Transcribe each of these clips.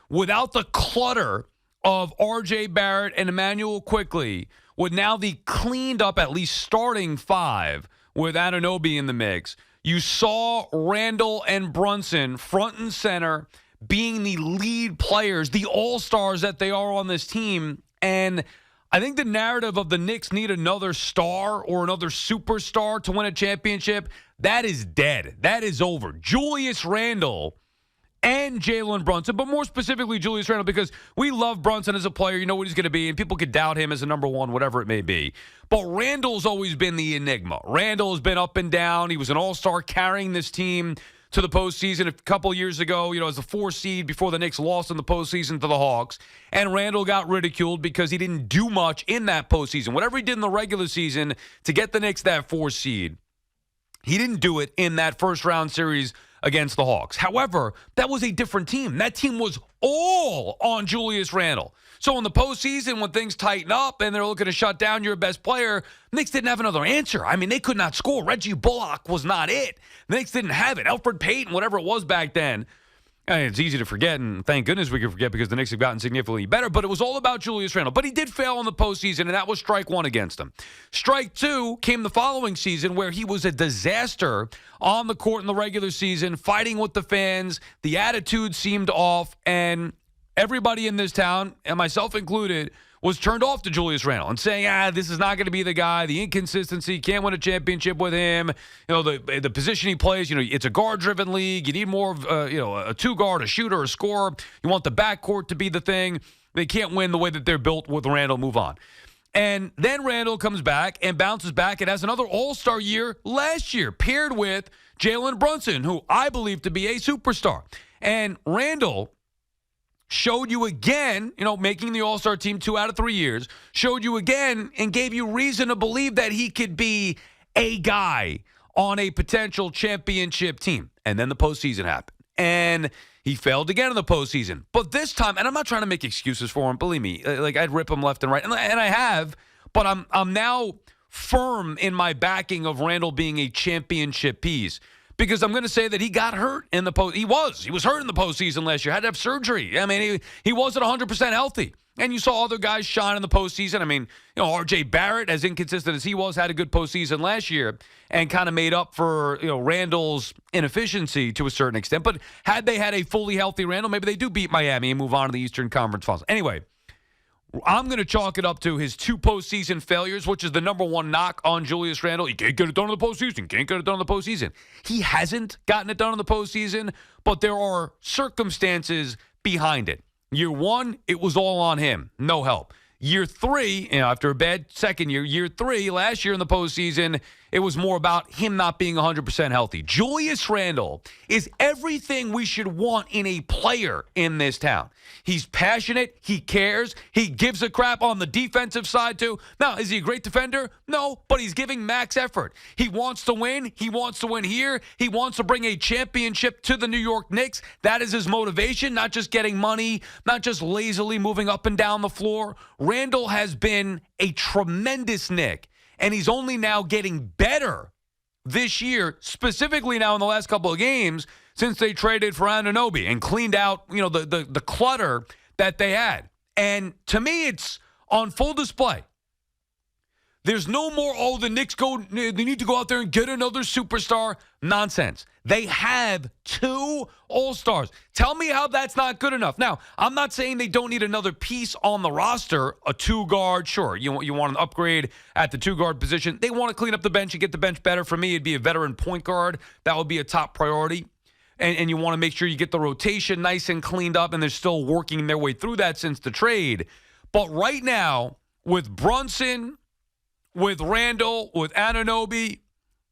without the clutter of R.J. Barrett and Emmanuel Quickley, with now the cleaned up at least starting five with Anunoby in the mix, you saw Randle and Brunson front and center being the lead players, the all-stars that they are on this team. And I think the narrative of the Knicks need another star or another superstar to win a championship, that is dead. That is over. Julius Randle and Jalen Brunson, but more specifically Julius Randle, because we love Brunson as a player. You know what he's going to be, and people could doubt him as a number one, whatever it may be. But Randle's always been the enigma. Randle has been up and down. He was an all-star carrying this team to the postseason a couple years ago, as a 4 seed before the Knicks lost in the postseason to the Hawks. And Randle got ridiculed because he didn't do much in that postseason. Whatever he did in the regular season to get the Knicks that 4 seed, he didn't do it in that first-round series against the Hawks. However, that was a different team. That team was all on Julius Randle. So in the postseason, when things tighten up and they're looking to shut down your best player, Knicks didn't have another answer. I mean, they could not score. Reggie Bullock was not it. The Knicks didn't have it. Elfrid Payton, whatever it was back then. I mean, it's easy to forget, and thank goodness we can forget because the Knicks have gotten significantly better, but it was all about Julius Randle. But he did fail in the postseason, and that was strike one against him. Strike two came the following season where he was a disaster on the court in the regular season, fighting with the fans. The attitude seemed off, and everybody in this town, and myself included, was turned off to Julius Randle and saying, this is not going to be the guy. The inconsistency, can't win a championship with him. The position he plays, it's a guard-driven league. You need more of, a two-guard, a shooter, a scorer. You want the backcourt to be the thing. They can't win the way that they're built with Randle. Move on. And then Randle comes back and bounces back and has another all-star year last year, paired with Jalen Brunson, who I believe to be a superstar. And Randle showed you again, making the All-Star team 2 out of 3 years, showed you again and gave you reason to believe that he could be a guy on a potential championship team. And then the postseason happened. And he failed again in the postseason. But this time, and I'm not trying to make excuses for him, believe me, I'd rip him left and right. And I have, but I'm now firm in my backing of Randle being a championship piece. Because I'm going to say that he got hurt in the post. He was hurt in the postseason last year. Had to have surgery. I mean, he wasn't 100% healthy. And you saw other guys shine in the postseason. I mean, R.J. Barrett, as inconsistent as he was, had a good postseason last year and kind of made up for Randle's inefficiency to a certain extent. But had they had a fully healthy Randle, maybe they do beat Miami and move on to the Eastern Conference Finals. Anyway, I'm going to chalk it up to his 2 postseason failures, which is the number one knock on Julius Randle. He can't get it done in the postseason. Can't get it done in the postseason. He hasn't gotten it done in the postseason, but there are circumstances behind it. Year 1, it was all on him. No help. Year 3, after a bad second year 3, last year in the postseason, it was more about him not being 100% healthy. Julius Randle is everything we should want in a player in this town. He's passionate. He cares. He gives a crap on the defensive side, too. Now, is he a great defender? No, but he's giving max effort. He wants to win. He wants to win here. He wants to bring a championship to the New York Knicks. That is his motivation, not just getting money, not just lazily moving up and down the floor. Randle has been a tremendous Knick, and he's only now getting better this year, specifically now in the last couple of games since they traded for Anunoby and cleaned out, the clutter that they had. And to me, it's on full display. There's no more, the Knicks they need to go out there and get another superstar. Nonsense. They have 2 All-Stars. Tell me how that's not good enough. Now, I'm not saying they don't need another piece on the roster, a 2-guard. Sure, you want an upgrade at the 2-guard position. They want to clean up the bench and get the bench better. For me, it'd be a veteran point guard. That would be a top priority. And you want to make sure you get the rotation nice and cleaned up, and they're still working their way through that since the trade. But right now, with Brunson, with Randle, with Anunoby,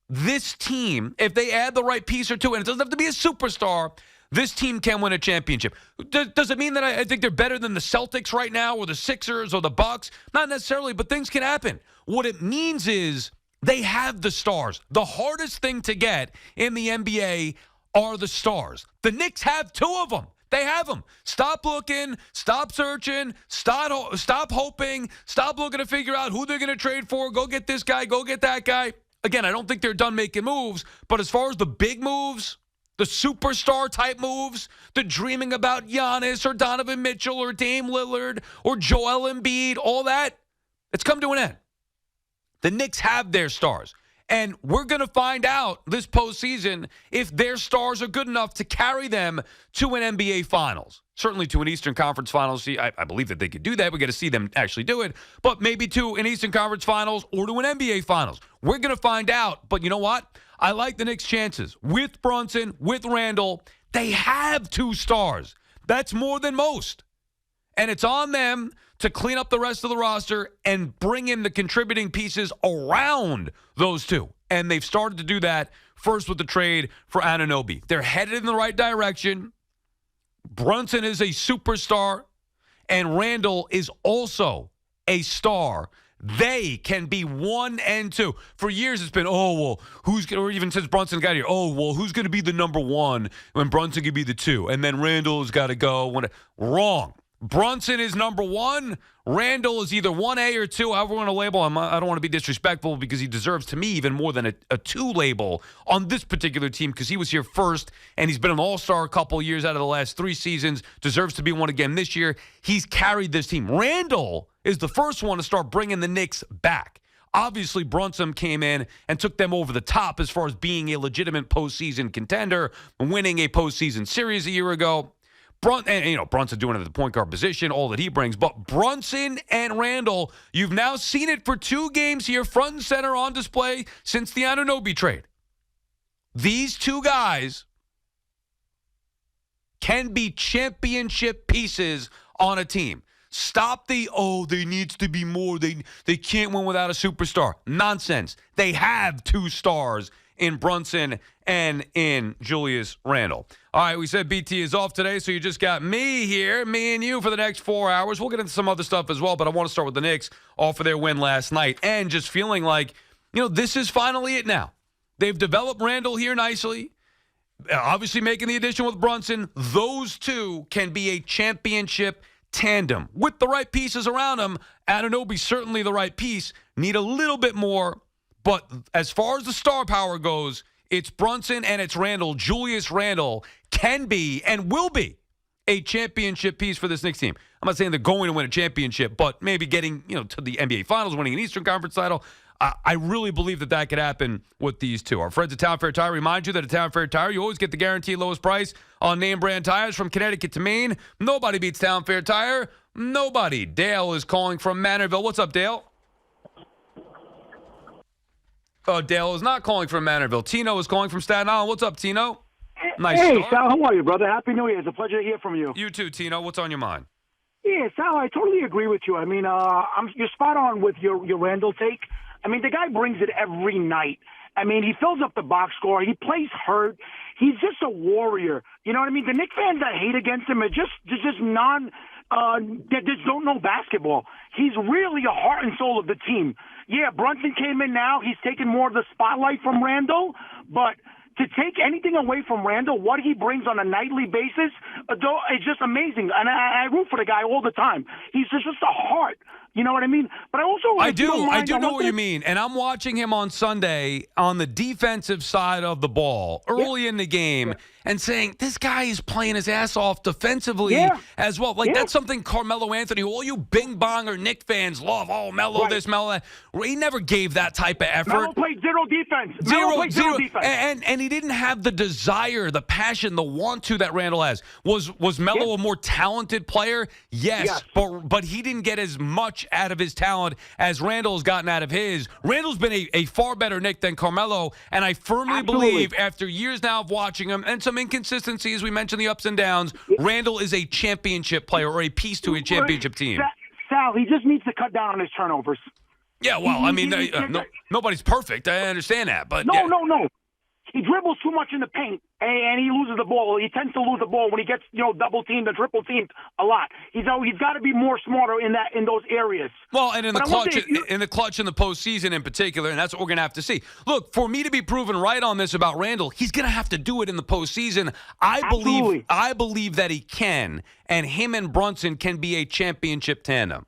this team, if they add the right piece or two, and it doesn't have to be a superstar, this team can win a championship. Does it mean that I think they're better than the Celtics right now or the Sixers or the Bucks? Not necessarily, but things can happen. What it means is they have the stars. The hardest thing to get in the NBA are the stars. The Knicks have 2 of them. They have them. Stop looking. Stop searching. Stop hoping. Stop looking to figure out who they're going to trade for. Go get this guy. Go get that guy. Again, I don't think they're done making moves, but as far as the big moves, The superstar type moves, the dreaming about Giannis or Donovan Mitchell or Dame Lillard or Joel Embiid, all that, it's come to an end. The Knicks have their stars. And we're going to find out this postseason if their stars are good enough to carry them to an NBA Finals. Certainly to an Eastern Conference Finals. I believe that they could do that. We got to see them actually do it. But maybe to an Eastern Conference Finals or to an NBA Finals. We're going to find out. But you know what? I like the Knicks' chances. With Brunson, with Randle, they have 2 stars. That's more than most. And it's on them to clean up the rest of the roster and bring in the contributing pieces around those 2. And they've started to do that first with the trade for Anunoby. They're headed in the right direction. Brunson is a superstar, and Randle is also a star. They can be 1 and 2. For years, it's been, who's going to, or even since Brunson got here, who's going to be the number 1 when Brunson could be the 2? And then Randle's got to go. Wrong. Brunson is number 1. Randle is either 1A or 2, however we want to label him. I don't want to be disrespectful because he deserves, to me, even more than a 2 label on this particular team because he was here first, and he's been an all-star a couple of years out of the last 3 seasons, deserves to be one again this year. He's carried this team. Randle is the first one to start bringing the Knicks back. Obviously, Brunson came in and took them over the top as far as being a legitimate postseason contender, winning a postseason series a year ago. Brunson doing it at the point guard position, all that he brings. But Brunson and Randle, you've now seen it for 2 games here, front and center on display since the Anunoby trade. These 2 guys can be championship pieces on a team. Stop there needs to be more. They can't win without a superstar. Nonsense. They have 2 stars in Brunson and in Julius Randle. All right, we said BT is off today, so you just got me here, me and you for the next 4 hours. We'll get into some other stuff as well, but I want to start with the Knicks off of their win last night and just feeling like, this is finally it now. They've developed Randle here nicely. Obviously making the addition with Brunson. Those 2 can be a championship tandem. With the right pieces around them, Anunoby's certainly the right piece. Need a little bit more. But as far as the star power goes, it's Brunson and it's Randle. Julius Randle can be and will be a championship piece for this Knicks team. I'm not saying they're going to win a championship, but maybe getting to the NBA Finals, winning an Eastern Conference title. I really believe that could happen with these 2. Our friends at Town Fair Tire remind you that at Town Fair Tire, you always get the guaranteed lowest price on name brand tires from Connecticut to Maine. Nobody beats Town Fair Tire. Nobody. Dale is calling from Manorville. What's up, Dale? Oh, Dale is not calling from Manorville. Tino is calling from Staten Island. What's up, Tino? Nice Hey, start. Sal, how are you, brother? Happy New Year. It's a pleasure to hear from you. You too, Tino. What's on your mind? Yeah, Sal, I totally agree with you. I mean, you're spot on with your Randle take. I mean, the guy brings it every night. I mean, he fills up the box score. He plays hurt. He's just a warrior. You know what I mean? The Knicks fans that hate against him are just they just don't know basketball. He's really a heart and soul of the team. Yeah, Brunson came in now. He's taken more of the spotlight from Randle, but to take anything away from Randle, what he brings on a nightly basis, it's just amazing. And I root for the guy all the time. He's just a heart. You know what I mean? But I do know what you mean. And I'm watching him on Sunday on the defensive side of the ball early in the game and saying, this guy is playing his ass off defensively as well. That's something Carmelo Anthony, who all you bing-bonger Knick fans love. Oh, Melo this, Melo that. He never gave that type of effort. Melo played zero defense. Zero defense. And he didn't have the desire, the passion, the want to that Randle has. Was Melo a more talented player? Yes. But he didn't get as much out of his talent as Randle's gotten out of his. Randle's been a far better Knick than Carmelo, and I firmly believe after years now of watching him and some inconsistencies, we mentioned the ups and downs, Randle is a championship player or a piece to a championship team. Sal, he just needs to cut down on his turnovers. Yeah, well, nobody's perfect. I understand that, but no. He dribbles too much in the paint, and he loses the ball. He tends to lose the ball when he gets double teamed and triple teamed a lot. He's got to be more smarter in those areas. Well, and in the clutch in the postseason in particular, and that's what we're gonna have to see. Look, for me to be proven right on this about Randle, he's gonna have to do it in the postseason. I believe that he can, and him and Brunson can be a championship tandem.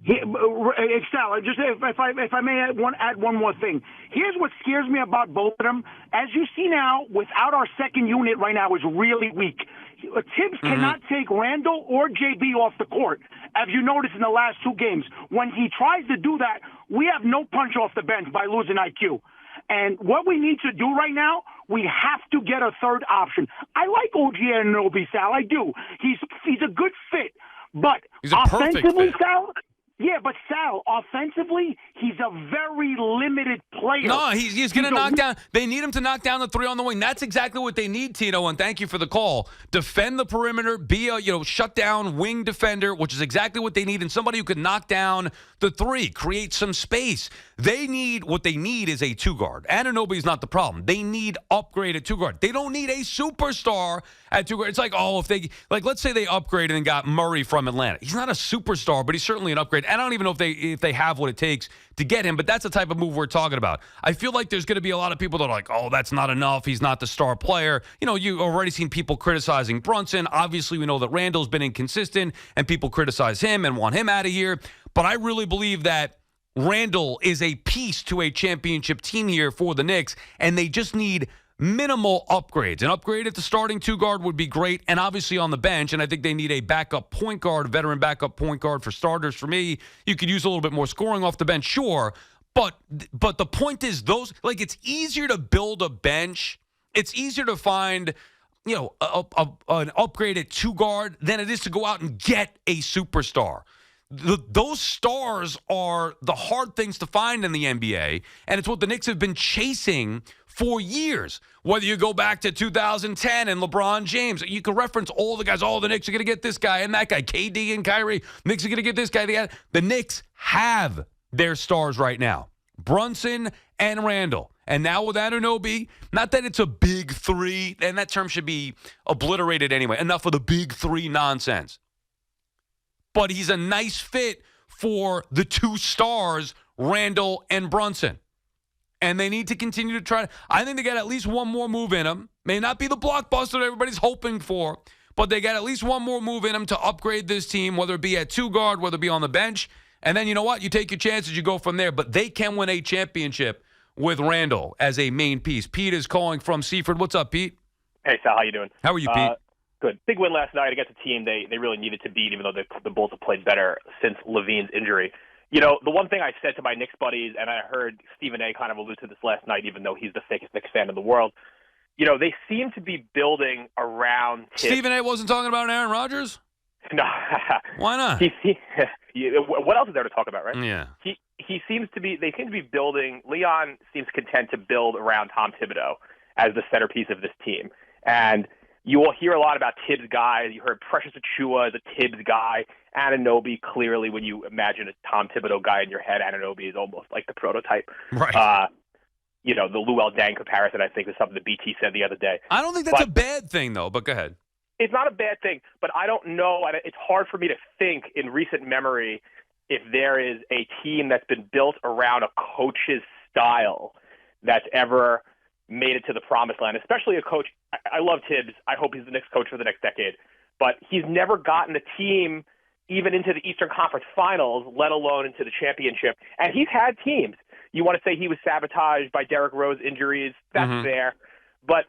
Sal, just if I may add one more thing. Here's what scares me about both of them. As you see now, without our second unit right now is really weak. Tibbs cannot take Randle or JB off the court. As you noticed in the last two games, when he tries to do that, we have no punch off the bench by losing IQ. And what we need to do right now, we have to get a third option. I like OG Anunoby, Sal. I do. He's a good fit. But he's a perfect offensively, fit. Sal, yeah, but Sal, offensively, he's a very limited player. No, he's going to knock down. They need him to knock down the three on the wing. That's exactly what they need, Tito, and thank you for the call. Defend the perimeter, be a shut down wing defender, which is exactly what they need, and somebody who can knock down the three, create some space. What they need is a two-guard. Anunoby's not the problem. They need upgraded two-guard. They don't need a superstar at two-guard. It's like, let's say they upgraded and got Murray from Atlanta. He's not a superstar, but he's certainly an upgrade. I don't even know if they have what it takes to get him, but that's the type of move we're talking about. I feel like there's going to be a lot of people that are like, oh, that's not enough. He's not the star player. You've already seen people criticizing Brunson. Obviously, we know that Randle's been inconsistent, and people criticize him and want him out of here. But I really believe that Randle is a piece to a championship team here for the Knicks, and they just need minimal upgrades. An upgrade at the starting two-guard would be great, and obviously on the bench, and I think they need a backup point guard, a veteran backup point guard for starters. For me, you could use a little bit more scoring off the bench, sure, but the point is it's easier to build a bench. It's easier to find an upgraded two-guard than it is to go out and get a superstar. Those stars are the hard things to find in the NBA, and it's what the Knicks have been chasing for years. Whether you go back to 2010 and LeBron James, you can reference all the guys. Oh, the Knicks are going to get this guy and that guy, KD and Kyrie. Knicks are going to get this guy. The Knicks have their stars right now, Brunson and Randle. And now with Anunoby, not that it's a big three, and that term should be obliterated anyway. Enough of the big three nonsense. But he's a nice fit for the two stars, Randle and Brunson. And they need to continue to try. I think they got at least one more move in them. May not be the blockbuster that everybody's hoping for, but they got at least one more move in them to upgrade this team, whether it be at two guard, whether it be on the bench. And then you know what? You take your chances, you go from there. But they can win a championship with Randle as a main piece. Pete is calling from Seaford. What's up, Pete? Hey, Sal. How you doing? How are you, Pete? Good. Big win last night against a team they really needed to beat, even though the Bulls have played better since Levine's injury. The one thing I said to my Knicks buddies, and I heard Stephen A. kind of allude to this last night, even though he's the fakest Knicks fan in the world, they seem to be building around Tibbs. Stephen A. wasn't talking about Aaron Rodgers? No. Why not? What else is there to talk about, right? Yeah. They seem to be building, Leon seems content to build around Tom Thibodeau as the centerpiece of this team. And you will hear a lot about Tibbs guys. You heard Precious Achiuwa as a Tibbs guy. Anunoby, clearly, when you imagine a Tom Thibodeau guy in your head, Anunoby is almost like the prototype. Right. The Luol Deng comparison, I think, is something that BT said the other day. I don't think that's a bad thing, though, but go ahead. It's not a bad thing, but I don't know. It's hard for me to think in recent memory if there is a team that's been built around a coach's style that's ever made it to the promised land, especially a coach. I love Tibbs. I hope he's the next coach for the next decade. But he's never gotten a team even into the Eastern Conference Finals, let alone into the championship. And he's had teams. You want to say he was sabotaged by Derrick Rose injuries. That's fair. But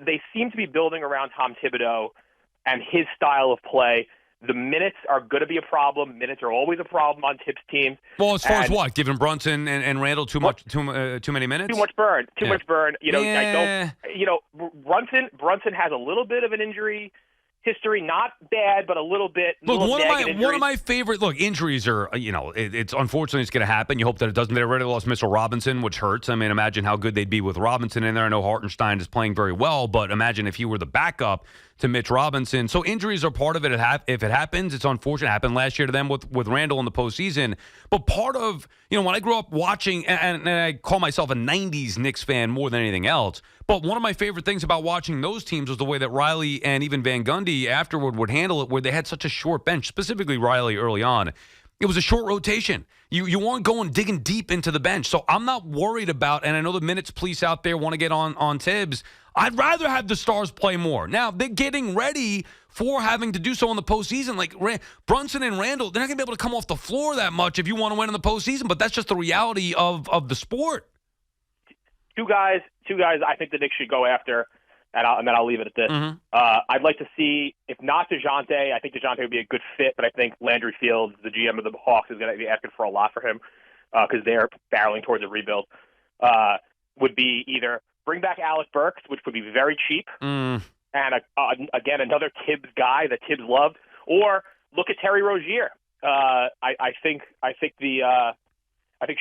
they seem to be building around Tom Thibodeau and his style of play. The minutes are going to be a problem. Minutes are always a problem on Tibbs teams. Well, as far as what? Giving Brunson and Randle too many minutes? Too much burn. Much burn. Yeah. Brunson has a little bit of an injury history, not bad, but a little bit. Look, one of my favorite. Look, injuries are. It's unfortunately it's going to happen. You hope that it doesn't. They already lost Mitchell Robinson, which hurts. I mean, imagine how good they'd be with Robinson in there. I know Hartenstein is playing very well, but imagine if he were the backup to Mitch Robinson. So injuries are part of it. If it happens, it's unfortunate. It happened last year to them with Randle in the postseason. But part of, when I grew up watching, and I call myself a 90s Knicks fan more than anything else, but one of my favorite things about watching those teams was the way that Riley and even Van Gundy afterward would handle it, where they had such a short bench, specifically Riley early on. It was a short rotation. You weren't digging deep into the bench. So I'm not worried about, and I know the minutes police out there want to get on Tibbs. I'd rather have the stars play more. Now, they're getting ready for having to do so in the postseason. Like Brunson and Randle, they're not going to be able to come off the floor that much if you want to win in the postseason, but that's just the reality of the sport. Two guys I think the Knicks should go after, and then I'll leave it at this. Mm-hmm. I'd like to see, if not DeJounte, I think DeJounte would be a good fit, but I think Landry Fields, the GM of the Hawks, is going to be asking for a lot for him because they're barreling towards a rebuild. Would be either bring back Alec Burks, which would be very cheap, and again, another Tibbs guy that Tibbs loved, or look at Terry Rozier. I think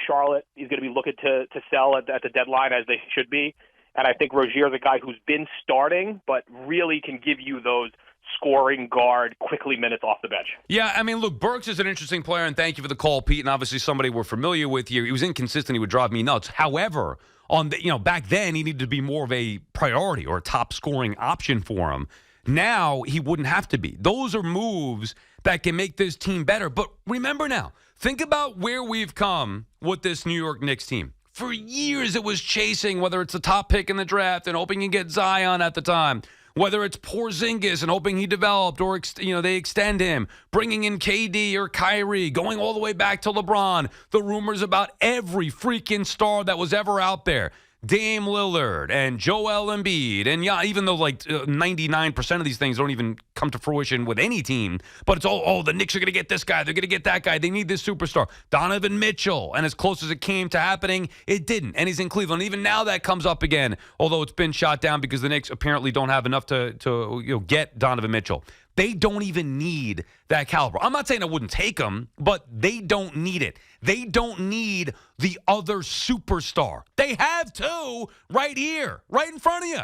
Charlotte is going to be looking to sell at the deadline, as they should be. And I think Rozier is a guy who's been starting, but really can give you those scoring guard, quickly minutes off the bench. Yeah, I mean, look, Burks is an interesting player, and thank you for the call, Pete, and obviously somebody we're familiar with here. He was inconsistent. He would drive me nuts. However, back then, he needed to be more of a priority or a top-scoring option for him. Now, he wouldn't have to be. Those are moves that can make this team better. But remember now, think about where we've come with this New York Knicks team. For years, it was chasing, whether it's the top pick in the draft and hoping you get Zion at the time, whether it's Porzingis and hoping he developed or they extend him, bringing in KD or Kyrie, going all the way back to LeBron, the rumors about every freaking star that was ever out there. Dame Lillard and Joel Embiid, and even though 99% of these things don't even come to fruition with any team, but it's the Knicks are going to get this guy, they're going to get that guy, they need this superstar. Donovan Mitchell, and as close as it came to happening, it didn't, and he's in Cleveland. Even now that comes up again, although it's been shot down because the Knicks apparently don't have enough to get Donovan Mitchell. They don't even need that caliber. I'm not saying I wouldn't take them, but they don't need it. They don't need the other superstar. They have two right here, right in front of you,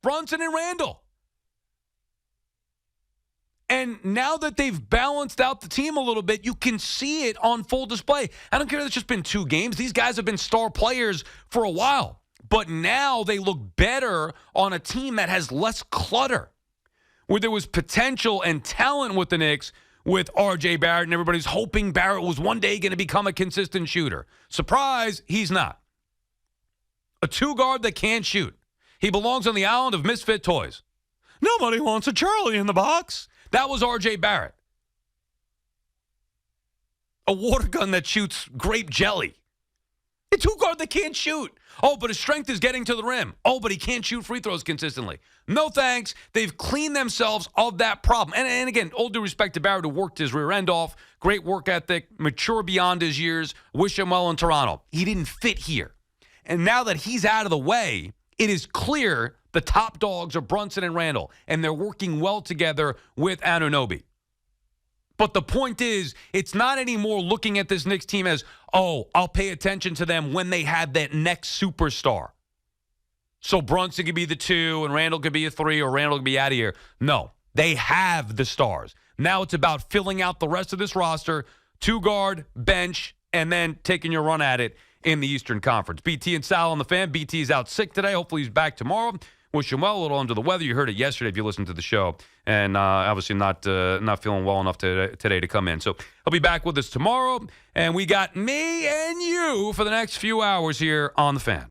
Brunson and Randle. And now that they've balanced out the team a little bit, you can see it on full display. I don't care if it's just been 2 games. These guys have been star players for a while. But now they look better on a team that has less clutter, where there was potential and talent with the Knicks with R.J. Barrett, and everybody's hoping Barrett was one day going to become a consistent shooter. Surprise, he's not. A 2-guard that can't shoot. He belongs on the island of misfit toys. Nobody wants a Charlie in the box. That was R.J. Barrett. A water gun that shoots grape jelly. A 2-guard that can't shoot. Oh, but his strength is getting to the rim. Oh, but he can't shoot free throws consistently. No thanks. They've cleaned themselves of that problem. And again, all due respect to Barrett, who worked his rear end off, great work ethic, mature beyond his years, wish him well in Toronto. He didn't fit here. And now that he's out of the way, it is clear the top dogs are Brunson and Randle, and they're working well together with Anunoby. But the point is, it's not anymore looking at this Knicks team as, I'll pay attention to them when they have that next superstar. So Brunson could be the 2 and Randle could be a 3 or Randle could be out of here. No, they have the stars. Now it's about filling out the rest of this roster, 2-guard, bench, and then taking your run at it in the Eastern Conference. BT and Sal on the Fan. BT is out sick today. Hopefully he's back tomorrow. Wish him well. A little under the weather. You heard it yesterday if you listened to the show. And obviously not feeling well enough today to come in. So he'll be back with us tomorrow. And we got me and you for the next few hours here on The Fan.